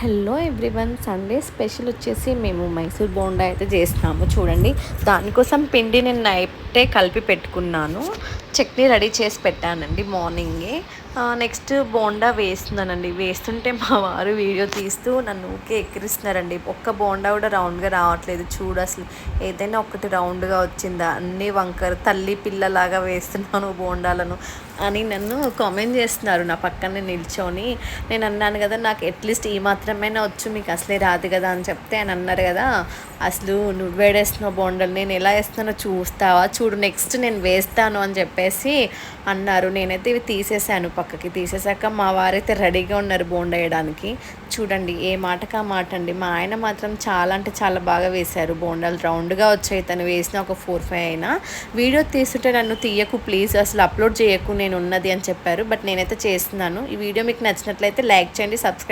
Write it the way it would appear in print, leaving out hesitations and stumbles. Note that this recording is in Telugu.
హలో ఎవ్రీవన్, సండే స్పెషల్ వచ్చేసి మేము మైసూర్ బోండా అయితే చేస్తున్నాము. చూడండి, దానికోసం పిండి నేను నైటే కలిపి పెట్టుకున్నాను. చట్నీ రెడీ చేసి పెట్టానండి మార్నింగే. నెక్స్ట్ బోండా వేస్తున్నానండి. వేస్తుంటే మా వారు వీడియో తీస్తూ నన్ను ఊకే ఎక్కిరిస్తున్నారండి. ఒక్క బోండా కూడా రౌండ్గా రావట్లేదు, చూడు అసలు ఏదైనా ఒకటి రౌండ్గా వచ్చిందా, అన్నీ వంకర తల్లి పిల్లలాగా వేస్తున్నాను బోండాలను అని నన్ను కామెంట్ చేస్తున్నారు నా పక్కనే నిల్చొని. నేను అన్నాను కదా, నాకు అట్లీస్ట్ ఈ మాత్రమైనా వచ్చు, మీకు అసలే రాదు కదా అని చెప్తే ఆయన అన్నారు కదా, అసలు నువ్వు వేడేస్తున్నావు బోండలు, నేను ఎలా వేస్తున్నానో చూస్తావా, చూడు నెక్స్ట్ నేను వేస్తాను అని చెప్పేసి అన్నారు. నేనైతే ఇవి తీసేసాను, పక్కకి తీసేసాక మా వారైతే రెడీగా ఉన్నారు బోండా వేయడానికి. చూడండి, ఏ మాటకా మాట అండి. మా ఆయన మాత్రం చాలా అంటే చాలా బాగా వేశారు బోండాలు, రౌండ్గా వచ్చాయి. తను వేసిన ఒక 4-5 అయినా. వీడియో తీస్తుంటే నన్ను తీయకు ప్లీజ్, అసలు అప్లోడ్ చేయకు నేను ఉన్నది అని చెప్పారు. బట్ నేనైతే చేస్తున్నాను. ఈ వీడియో మీకు నచ్చినట్లయితే లైక్ చేయండి, సబ్స్క్రైబ్